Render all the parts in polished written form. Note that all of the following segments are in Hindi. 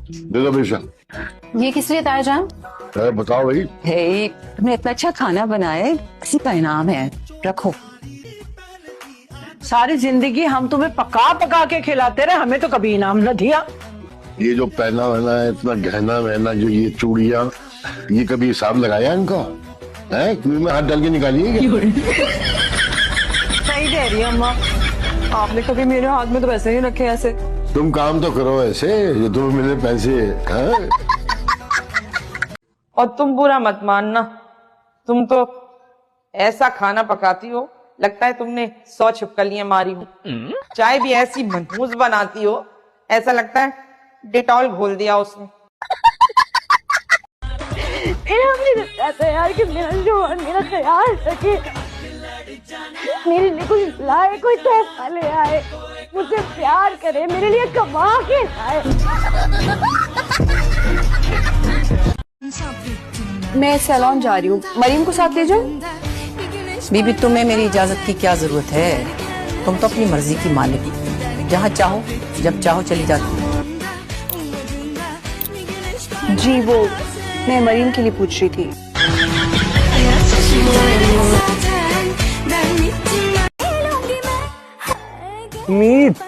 दे दो बेशा। ये किस लिए तायाजान? बताओ भाई। हे, तुमने इतना अच्छा खाना बनाया है, इसी का इनाम है, रखो। सारी जिंदगी हम तुम्हें पका पका के खिलाते रहे, हमें तो कभी इनाम न दिया। ये जो पहना वहना है, इतना गहना वहना, जो ये चूड़ियां, ये कभी हिसाब लगाया इनका है? कुएं में हाथ डाल के निकालिए क्या? सही कह रही है अम्मा, आपने कभी मेरे हाथ में तो पैसे नहीं रखे ऐसे। तुम काम तो करो ऐसे, ये तुम्हें मिले पैसे हैं? और तुम बुरा मत मानना, तुम तो ऐसा खाना पकाती हो लगता है तुमने 100 छिपकलियां मारी हो। चाय भी ऐसी मनहूस बनाती हो, ऐसा लगता है डिटॉल घोल दिया उसने। यार कि मेरा जवान मेरा ख्याल रखे, मेरे लिए कुछ लाए, कोई तोहफा ले आए, मुझसे प्यार करे, मेरे लिए कमा के लाए। मैं सैलून जा रही हूँ, मरीम को साथ ले जाओ। बीबी तुम्हें मेरी इजाजत की क्या जरूरत है? तुम तो अपनी मर्जी की मालिक, जहाँ चाहो जब चाहो चली जाती। जी वो मैं मरीम के लिए पूछ रही थी। मीत,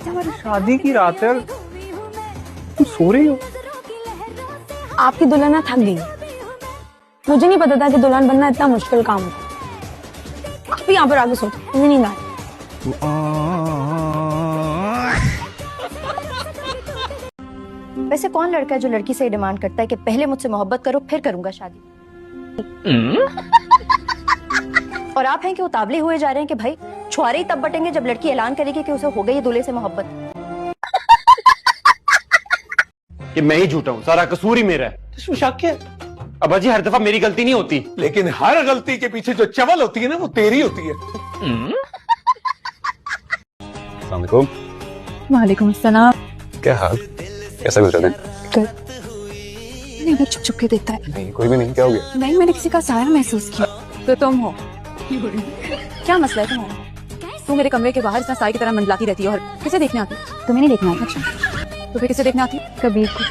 हमारी शादी की रात है, तुम सो रही हो? आपकी दुल्हन थक गई, मुझे नहीं पता था कि दुल्हन बनना इतना मुश्किल काम होता। आप यहाँ पर आगे सोते, मुझे नींद आ रही। वैसे कौन लड़का है जो लड़की से डिमांड करता है कि पहले मुझसे मोहब्बत करो फिर करूंगा शादी? और आप हैं कि उतावले हुए जा रहे हैं कि भाई छुआरे ही तब बटेंगे जब लड़की ऐलान करेगी कि उसे हो गई दूल्हे से मोहब्बत। कि मैं ही झूठा हूँ, सारा कसूर ही मेरा है। इसमें शक है? अब्बा जी हर दफा मेरी गलती नहीं होती, लेकिन हर गलती के पीछे जो चवल होती है ना, वो तेरी होती है। अस्सलाम वालेकुम। वालेकुम अस्सलाम। क्या हाल, कैसा गुजरा दिन? नहीं चुप चुप के देता है। नहीं कोई भी नहीं, क्या हो गया? नहीं मैंने किसी का साया महसूस किया। तो तुम हो? क्या मसला है तुम्हारा? तू मेरे कमरे के बाहर इतना साई की तरह मंडलाती रहती है और किसे देखने आती? तुम्हें नहीं देखना है? अच्छा, तो फिर किसे देखने आती? कबीर को।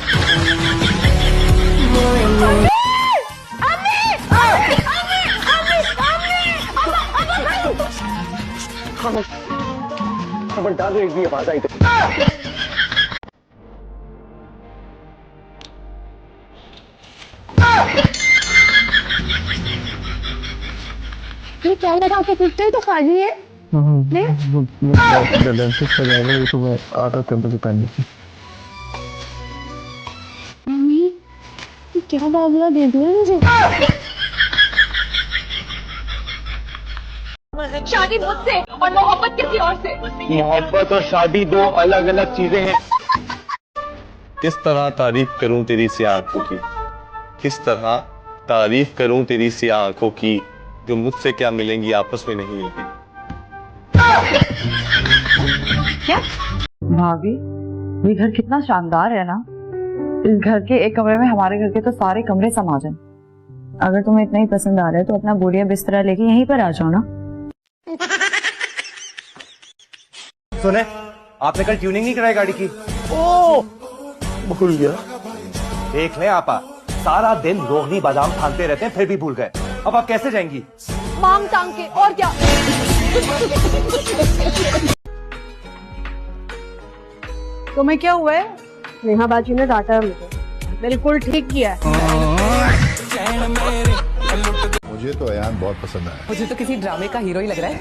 ये क्या लगा के कुत्ते तो खाली है? मम्मी क्या मामला, दे दिया मुझे। शादी मुझसे और मोहब्बत किसी और से। मोहब्बत और शादी दो अलग अलग चीजें हैं। किस तरह तारीफ करूं तेरी सी आंखों की, किस तरह तारीफ करूं तेरी सी आंखों की, जो मुझसे क्या मिलेंगी आपस में नहीं मिलती। क्या भाभी, ये घर कितना शानदार है ना। इस घर के एक कमरे में हमारे घर के तो सारे कमरे समा जाएं। अगर तुम्हें इतना ही पसंद आ रहा है तो अपना बोरिया बिस्तरा लेके यहीं पर आ जाओ ना। सुने, आपने कल ट्यूनिंग नहीं कराई गाड़ी की? ओ भूल गया। देख ले आपा, सारा दिन रोहनी बादाम खाते रहते हैं फिर भी भूल गए। अब आप कैसे जाएंगी? मांग टांग के, और क्या। तुम्हें क्या हुआ है? नेहा बाजी ने डांटा है मुझे। बिल्कुल ठीक किया है। मुझे तो अयान बहुत पसंद आया। मुझे तो किसी ड्रामे का हीरो ही लग रहा है।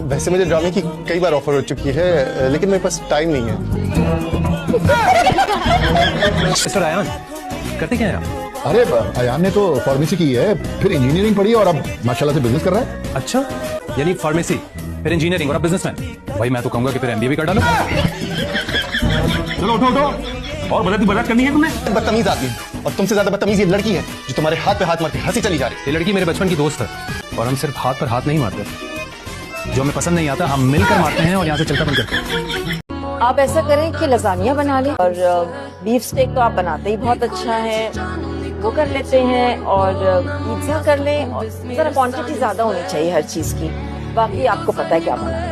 वैसे मुझे ड्रामे की कई बार ऑफर हो चुकी है, लेकिन मेरे पास टाइम नहीं है। मिस्टर अयान, करते क्या हैं आप? अरे अयान ने तो फार्मेसी की है, फिर इंजीनियरिंग पढ़ी और अब माशाल्लाह से बिजनेस कर रहा है। अच्छा, यानी फार्मेसी, फिर इंजीनियरिंग और अब बिजनेसमैन। भाई मैं तो कहूंगा कि फिर एमबीए भी कर डालो। चलो उठो उठो, और मदद करनी है तुम्हें। बदतमीज आदमी, और तुमसे ज्यादा बदतमीज ये लड़की है जो तुम्हारे हाथ पे हाथ मार के हंसी चली जा रही है। ये लड़की मेरे बचपन की दोस्त है और हम सिर्फ हाथ पर हाथ नहीं मारते, जो हमें पसंद नहीं आता हम मिलकर मारते हैं और यहाँ से चलता बंद करते हैं। आप ऐसा करें कि लजानिया बना लें, और बीफ स्टेक तो आप बनाते ही बहुत अच्छा है, वो कर लेते हैं, और पिज्जा कर लें, और जरा क्वांटिटी ज्यादा होनी चाहिए हर चीज की। बाकी आपको पता है क्या बनाना है।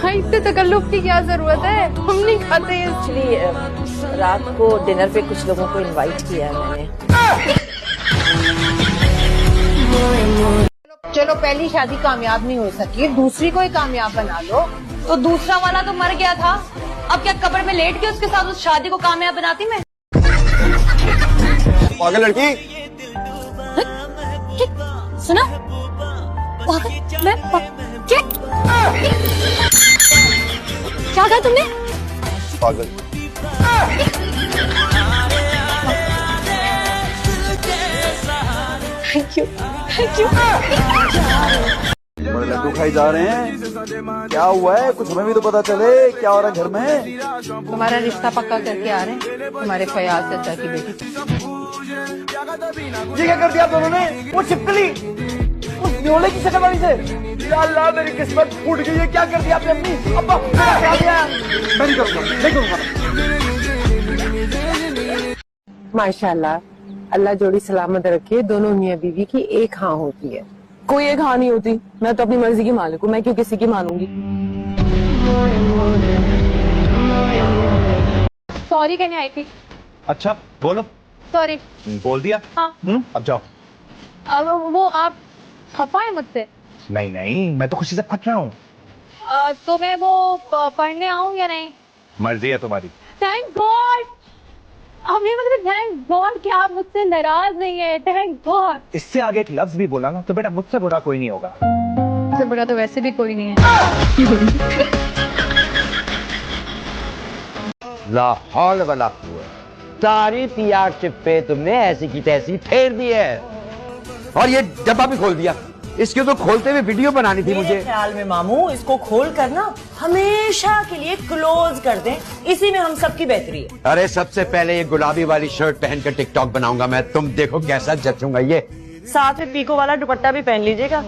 इतने तकल्लुफ की क्या जरूरत है, हम नहीं खाते हैं। एक्चुअली रात को डिनर पे कुछ लोगों को इनवाइट किया है मैंने। चलो पहली शादी कामयाब नहीं हो सकी, दूसरी को ही कामयाब बना लो। तो दूसरा वाला तो मर गया था, अब क्या कब्र में लेट के उसके साथ उस शादी को कामयाब बनाती मैं? पागल लड़की, सुना? पागल? मैं क्या? क्या कहा तुमने? पागल। Thank you, thank you. बड़े लड्डू खाई जा रहे हैं, क्या हुआ है? कुछ हमें भी तो पता चले, क्या हो रहा है घर में? तुम्हारा रिश्ता पक्का करके आ रहे हैं, तुम्हारे फयाज चाचा की बेटी। ये क्या कर दिया आप दोनों ने? वो छिपकली उस न्योले की शक्ल वाली से, या अल्लाह मेरी किस्मत फूट गई है। क्या कर दिया आपने अपनी? अब्बा क्या दिया? मैं नहीं करूँगा, नहीं करूँगा। माशाल्लाह, अल्लाह जोड़ी सलामत रखे। दोनों मियाँ बीवी की एक हाँ होती है। कोई एक हाँ नहीं होती, मैं तो अपनी मर्जी की मालिक हूँ, मैं क्यों किसी की मानूंगी। सॉरी कहने आई थी। अच्छा बोलो। सॉरी। बोल दिया? हाँ। अब जाओ। अब वो आप खफा है मुझसे? नहीं नहीं, मैं तो खुशी से फट रहा हूँ। तो मैं वो पढ़ने आऊँ या नहीं? मर्जी है तुम्हारी। Thank God. अब ये मतलब थैंक गॉड कि आप मुझसे नाराज नहीं है। Thank God. इससे आगे एक लफ्ज भी बोला ना तो बेटा मुझसे बुरा कोई नहीं होगा। इससे बड़ा तो वैसे भी कोई नहीं है। लाहौल वाला कुव्वत, सारी तैयार चिप्पे तुमने ऐसी की तैसी फेर दी है, और ये डब्बा भी खोल दिया। इसके तो खोलते हुए वीडियो बनानी थी मुझे। ख्याल में मामू इसको खोल कर ना हमेशा के लिए क्लोज कर दें, इसी में हम सबकी बेहतरी है। अरे सबसे पहले ये गुलाबी वाली शर्ट पहनकर टिकटॉक बनाऊंगा मैं, तुम देखो कैसा जचूंगा। ये साथ में पीको वाला दुपट्टा भी पहन लीजिएगा।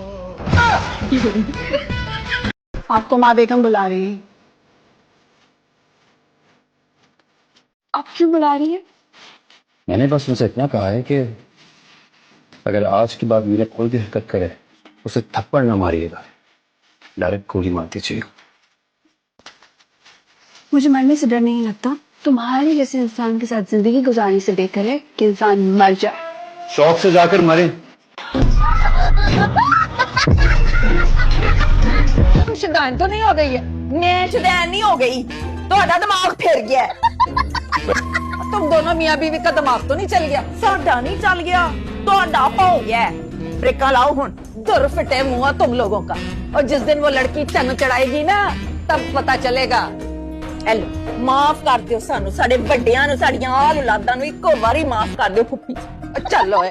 आपको माँ बेगम बुला रही है। आप क्यों बुला रही है? मैंने बस उनसे इतना कहा है कि अगर आज के बाद मेरे कोई भी हरकत करे उसे थप्पड़ ना मारिएगा, डायरेक्ट गोली मार दीजिएगा। मुझे मरने से डर नहीं लगता, तुम्हारे जैसे इंसान के साथ जिंदगी गुजारने से बेहतर है कि इंसान मर जाए। शौक से जाकर मरे। शुदैन तो नहीं हो गई है? मैं शुदैन नहीं हो गई, ਤੁਹਾਡਾ दिमाग फिर गया है। तुम दोनों मियाँ बीवी का दिमाग तो नहीं चल गया? साडा नहीं चल गया, ਤੁਹਾਡਾ हो गया है। ब्रेका लाओ हुन, दुर फिटे मुंह तुम लोगों का। और जिस दिन वो लड़की चन चढ़ाएगी ना तब पता चलेगा। हेलो, माफ कर दियो सानू, साडे ਵੱਡਿਆਂ ਨੂੰ, ਸਾਡੀਆਂ ਆਲ ਔਲਾਦਾਂ ਨੂੰ ਇੱਕੋ ਵਾਰੀ ਮਾਫ ਕਰ ਦਿਓ ਫੁੱਫੀ। चलो है।